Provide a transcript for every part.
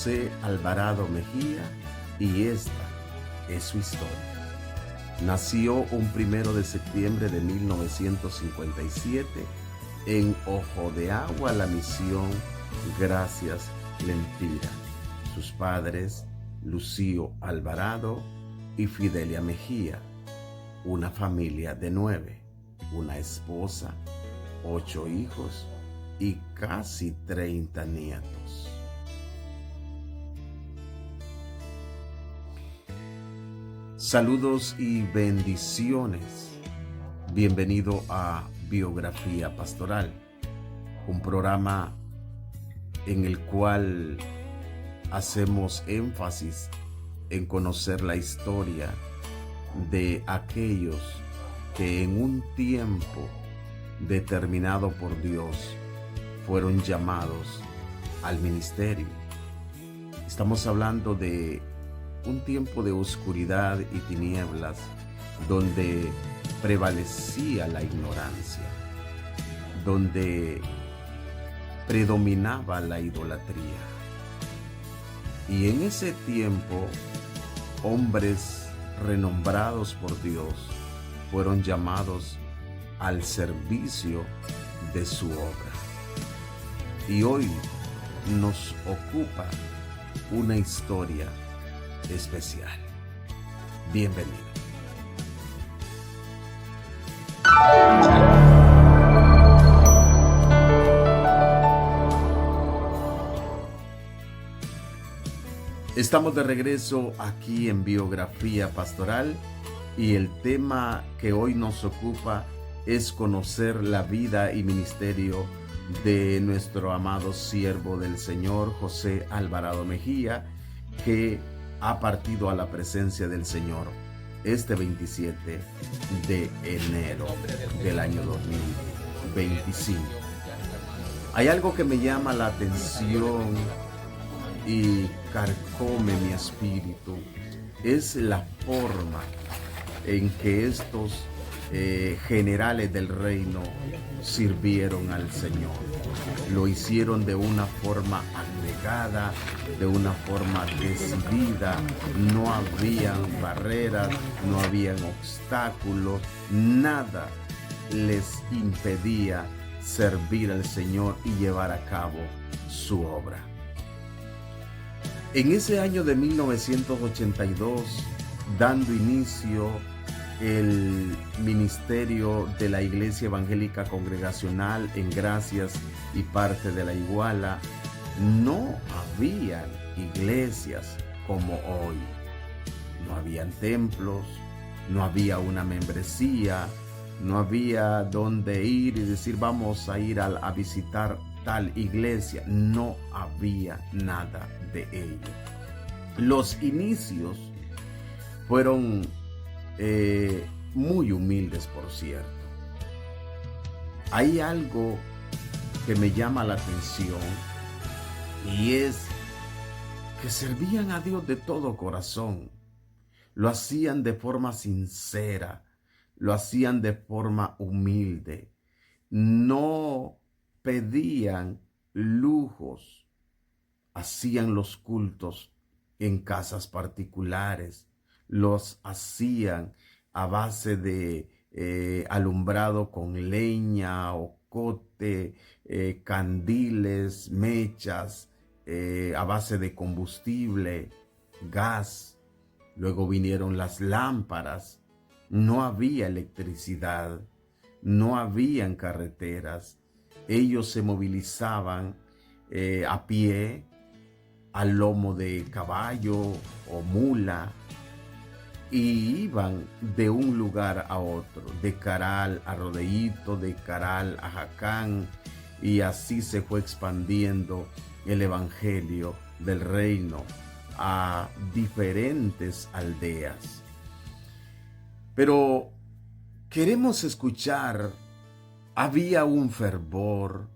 José Alvarado Mejía y esta es su historia. Nació un 1 de septiembre de 1957 en Ojo de Agua, La Misión, Gracias, Lempira. Sus padres, Lucio Alvarado y Fidelia Mejía. Una familia de 9, una esposa, 8 hijos y casi 30 nietos. Saludos y bendiciones. Bienvenido a Biografía Pastoral, un programa en el cual hacemos énfasis en conocer la historia de aquellos que en un tiempo determinado por Dios fueron llamados al ministerio. Estamos hablando de un tiempo de oscuridad y tinieblas donde prevalecía la ignorancia, donde predominaba la idolatría. Y en ese tiempo, hombres renombrados por Dios fueron llamados al servicio de su obra. Y hoy nos ocupa una historia especial. Bienvenido. Estamos de regreso aquí en Biografía Pastoral y el tema que hoy nos ocupa es conocer la vida y ministerio de nuestro amado siervo del Señor, José Alvarado Mejía, que ha partido a la presencia del Señor este 27 de enero del año 2025. Hay algo que me llama la atención y carcome mi espíritu, es la forma en que estos generales del reino sirvieron al Señor. Lo hicieron de una forma abnegada, de una forma decidida. No habían barreras, no habían obstáculos, nada les impedía servir al Señor y llevar a cabo su obra. En ese año de 1982, dando inicio el ministerio de la Iglesia Evangélica Congregacional en Gracias y parte de la Iguala, no habían iglesias como hoy. No habían templos, no había una membresía, no había dónde ir y decir vamos a ir a visitar tal iglesia. No había nada de ello. Los inicios fueron muy humildes, por cierto. Hay algo que me llama la atención y es que servían a Dios de todo corazón. Lo hacían de forma sincera, lo hacían de forma humilde. No pedían lujos, hacían los cultos en casas particulares, los hacían a base de alumbrado con leña, ocote, candiles, mechas, a base de combustible, gas. Luego vinieron las lámparas. No había electricidad, no habían carreteras. Ellos se movilizaban a pie, al lomo de caballo o mula, y iban de un lugar a otro, de Caral a Rodeíto, de Caral a Jacán, y así se fue expandiendo el evangelio del reino a diferentes aldeas. Pero queremos escuchar, había un fervor,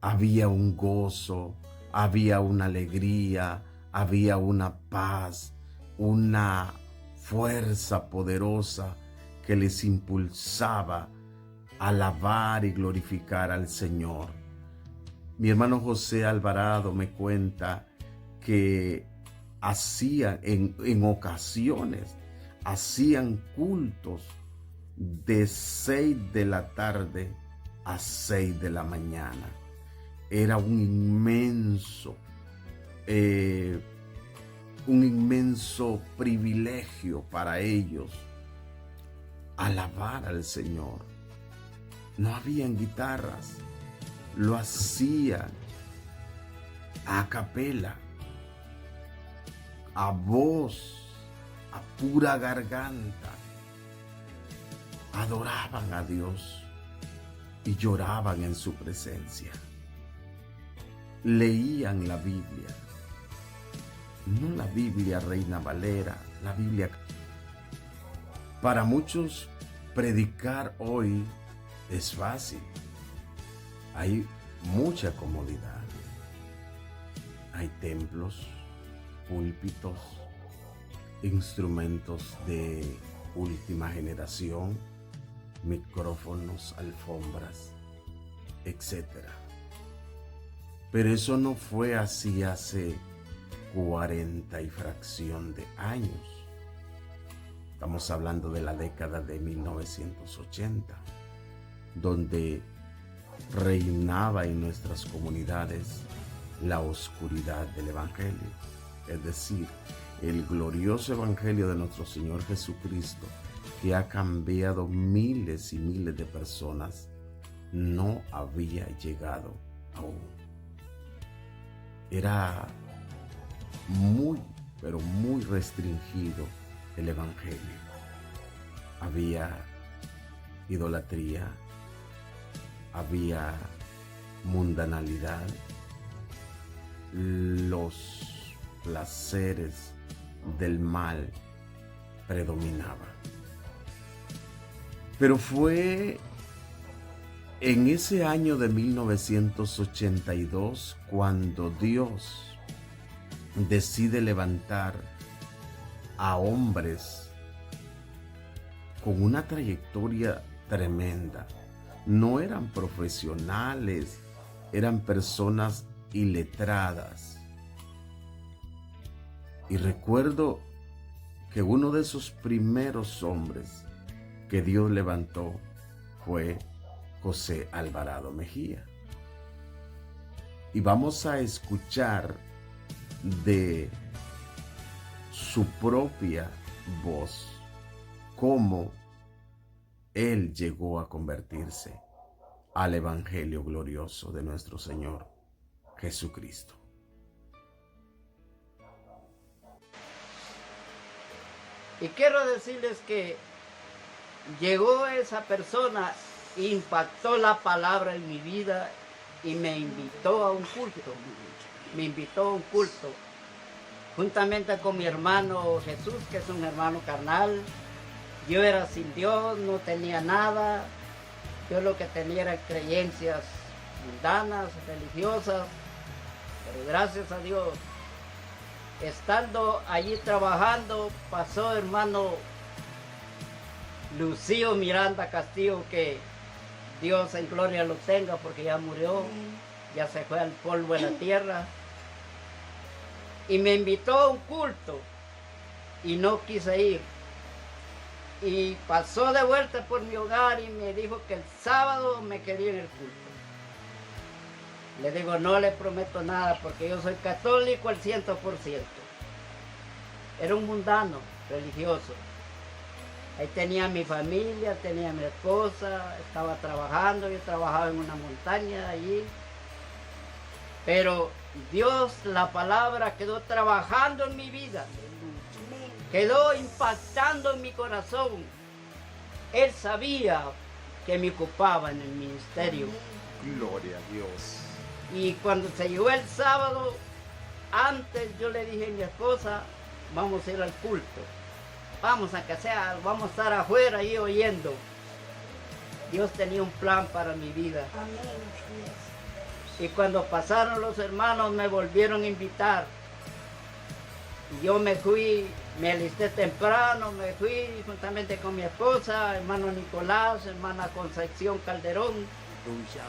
había un gozo, había una alegría, había una paz, una fuerza poderosa que les impulsaba a alabar y glorificar al Señor. Mi hermano José Alvarado me cuenta que hacían en ocasiones, hacían cultos de 6 de la tarde a 6 de la mañana. Era un inmenso privilegio para ellos alabar al Señor. No habían guitarras, lo hacían a capela, a voz, a pura garganta. Adoraban a Dios y lloraban en su presencia. Leían la Biblia, no la Biblia Reina Valera, la Biblia. Para muchos, predicar hoy es fácil. Hay mucha comodidad. Hay templos, púlpitos, instrumentos de última generación, micrófonos, alfombras, etc. Pero eso no fue así hace 40 y fracción de años. Estamos hablando de la década de 1980, donde reinaba en nuestras comunidades la oscuridad del Evangelio, es decir, el glorioso Evangelio de nuestro Señor Jesucristo, que ha cambiado miles y miles de personas, no había llegado aún. Era muy, pero muy restringido el Evangelio. Había idolatría, había mundanalidad, los placeres del mal predominaban. Pero fue en ese año de 1982 cuando Dios decide levantar a hombres con una trayectoria tremenda. No eran profesionales, eran personas iletradas. Y recuerdo que uno de esos primeros hombres que Dios levantó fue José Alvarado Mejía. Y vamos a escuchar de su propia voz cómo él llegó a convertirse al Evangelio glorioso de nuestro Señor Jesucristo. Y quiero decirles que llegó esa persona, impactó la palabra en mi vida y me invitó a un culto. Me invitó a un culto juntamente con mi hermano Jesús, que es un hermano carnal. Yo era sin Dios, no tenía nada. Yo lo que tenía era creencias mundanas, religiosas. Pero gracias a Dios, estando allí trabajando, pasó hermano Lucio Miranda Castillo, que Dios en gloria lo tenga porque ya murió, ya se fue al polvo de la tierra. Y me invitó a un culto y no quise ir. Y pasó de vuelta por mi hogar y me dijo que el sábado me quería en el culto. Le digo, no le prometo nada porque yo soy católico al 100%. Era un mundano religioso. Ahí tenía mi familia, tenía mi esposa, estaba trabajando, yo trabajaba en una montaña allí. Pero Dios, la palabra quedó trabajando en mi vida, quedó impactando en mi corazón. Él sabía que me ocupaba en el ministerio. Gloria a Dios. Y cuando se llegó el sábado, antes yo le dije a mi esposa, vamos a ir al culto. Vamos a que sea, vamos a estar afuera ahí oyendo. Dios tenía un plan para mi vida. Y cuando pasaron los hermanos me volvieron a invitar. Y yo me fui, me alisté temprano, me fui juntamente con mi esposa, hermano Nicolás, hermana Concepción Calderón.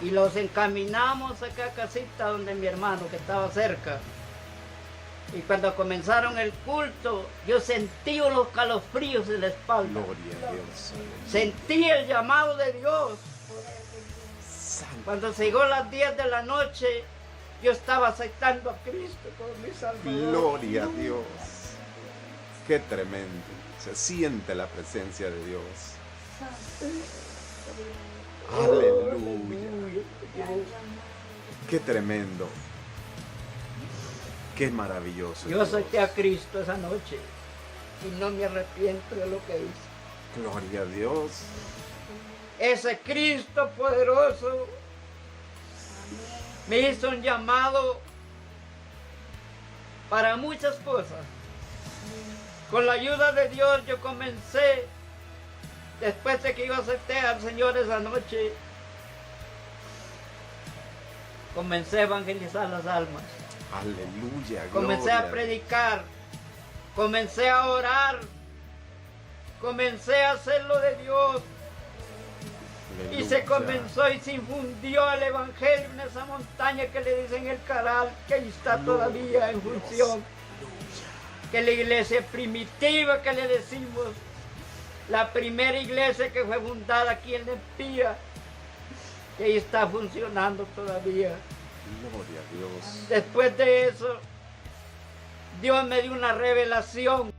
Y los encaminamos acá a casita donde mi hermano que estaba cerca. Y cuando comenzaron el culto, yo sentí unos calofríos en la espalda. Gloria a Dios. Sentí el llamado de Dios. Santo. Cuando se llegó las 10 de la noche, yo estaba aceptando a Cristo como mi Salvador. Gloria a Dios. Qué tremendo. Se siente la presencia de Dios. Aleluya. Qué tremendo. Qué maravilloso. Yo acepté a Cristo esa noche y no me arrepiento de lo que hice. Gloria a Dios. Ese Cristo poderoso me hizo un llamado para muchas cosas. Con la ayuda de Dios yo comencé, después de que yo acepté al Señor esa noche, comencé a evangelizar las almas. Aleluya. Comencé gloria a predicar, comencé a orar, comencé a hacer lo de Dios. Y se Aleluya. comenzó y se infundió el evangelio en esa montaña que le dicen el Caral, que ahí está todavía en función. Que la iglesia primitiva que le decimos, la primera iglesia que fue fundada aquí en Empía, que ahí está funcionando todavía. Gloria a Dios. Después de eso, Dios me dio una revelación.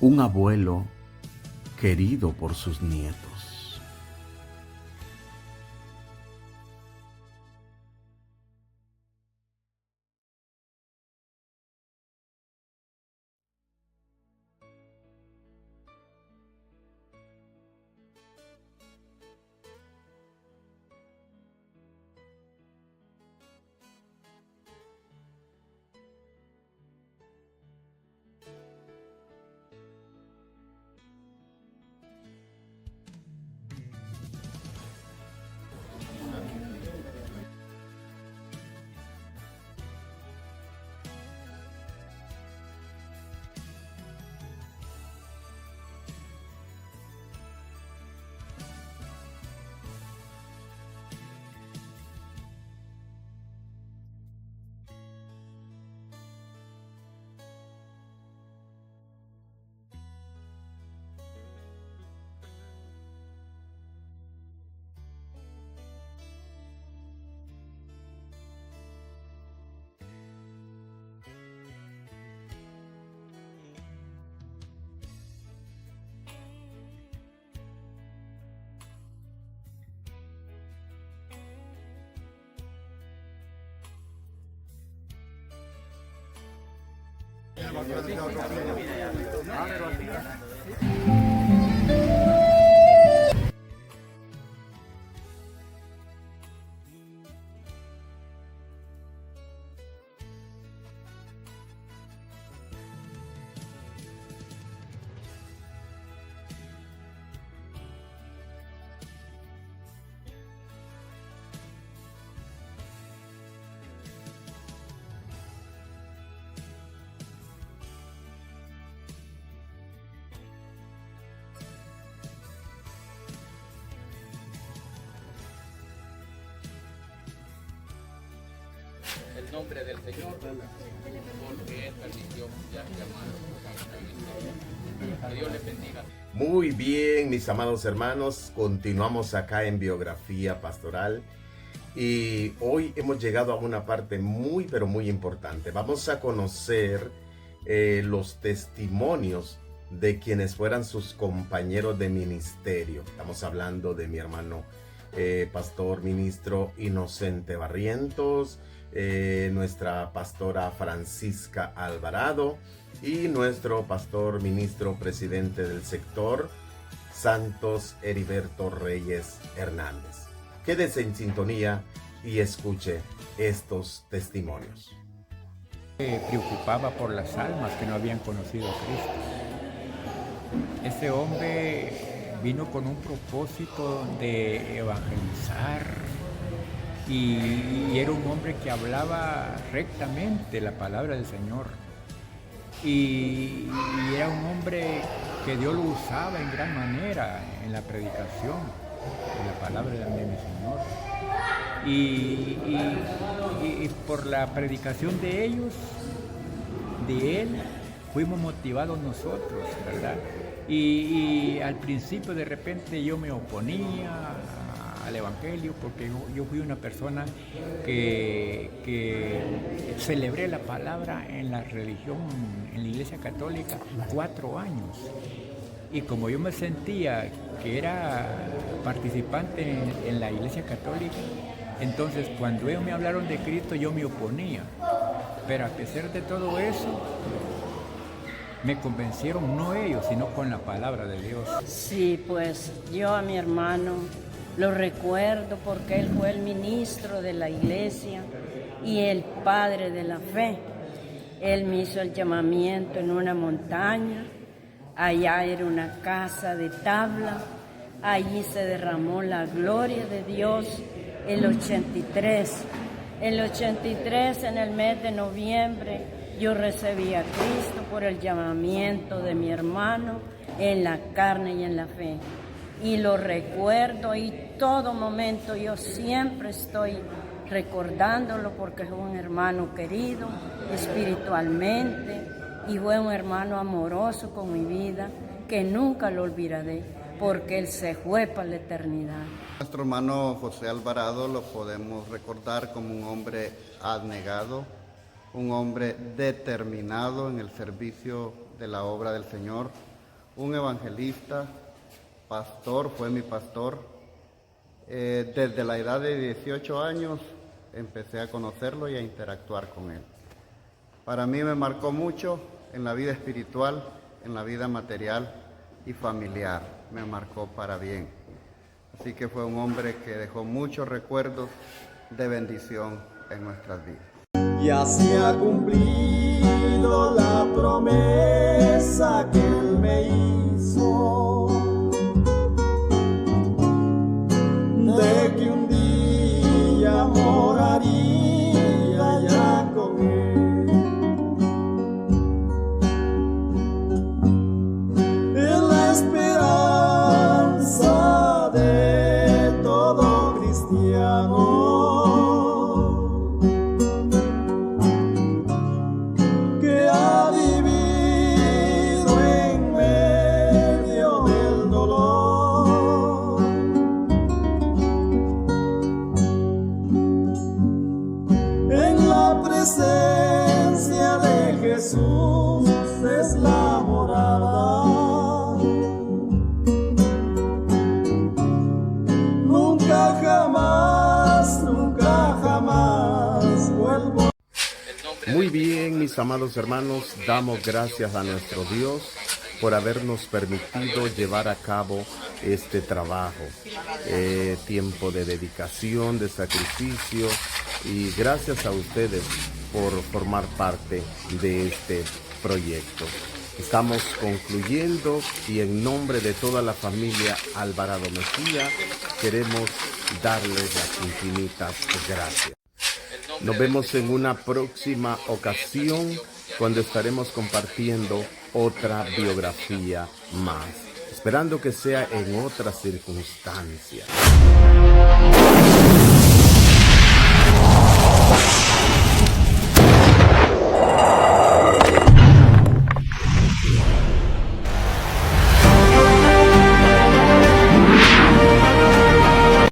Un abuelo querido por sus nietos. El nombre del Señor, porque Él permitió ya llamar. Que Dios les bendiga. Muy bien, mis amados hermanos, continuamos acá en Biografía Pastoral y hoy hemos llegado a una parte muy, pero muy importante. Vamos a conocer los testimonios de quienes fueran sus compañeros de ministerio. Estamos hablando de mi hermano pastor ministro Inocente Barrientos, nuestra pastora Francisca Alvarado y nuestro pastor ministro presidente del sector Santos Heriberto Reyes Hernández. Quédese en sintonía y escuche estos testimonios. Preocupaba por las almas que no habían conocido a Cristo. Este hombre vino con un propósito de evangelizar y era un hombre que hablaba rectamente la palabra del Señor y era un hombre que Dios lo usaba en gran manera en la predicación de la palabra de mi Señor. Y por la predicación de ellos, de Él, fuimos motivados nosotros, ¿verdad? Y al principio de repente yo me oponía al Evangelio porque yo fui una persona que celebré la palabra en la religión, en la Iglesia Católica, 4 años. Y como yo me sentía que era participante en la Iglesia Católica, entonces cuando ellos me hablaron de Cristo yo me oponía. Pero a pesar de todo eso, me convencieron, no ellos, sino con la palabra de Dios. Sí, pues yo a mi hermano lo recuerdo porque él fue el ministro de la iglesia y el padre de la fe. Él me hizo el llamamiento en una montaña, allá era una casa de tabla, allí se derramó la gloria de Dios el 83. El 83, en el mes de noviembre, yo recibí a Cristo por el llamamiento de mi hermano en la carne y en la fe. Y lo recuerdo y todo momento yo siempre estoy recordándolo porque fue un hermano querido espiritualmente y fue un hermano amoroso con mi vida que nunca lo olvidaré porque él se fue para la eternidad. Nuestro hermano José Alvarado lo podemos recordar como un hombre abnegado, un hombre determinado en el servicio de la obra del Señor, un evangelista, pastor, fue mi pastor. Desde la edad de 18 años empecé a conocerlo y a interactuar con él. Para mí me marcó mucho en la vida espiritual, en la vida material y familiar, me marcó para bien. Así que fue un hombre que dejó muchos recuerdos de bendición en nuestras vidas. Ya se ha cumplido la promesa que Él me hizo, de que un día moraría ya con Él. Es la esperanza de todo cristiano. La presencia de Jesús es la morada. Nunca jamás vuelvo. Muy bien, mis amados hermanos, damos gracias a nuestro Dios por habernos permitido llevar a cabo este trabajo. Tiempo de dedicación, de sacrificio, y gracias a ustedes por formar parte de este proyecto. Estamos concluyendo y en nombre de toda la familia Alvarado Mejía queremos darles las infinitas gracias. Nos vemos en una próxima ocasión cuando estaremos compartiendo otra biografía más, esperando que sea en otras circunstancias.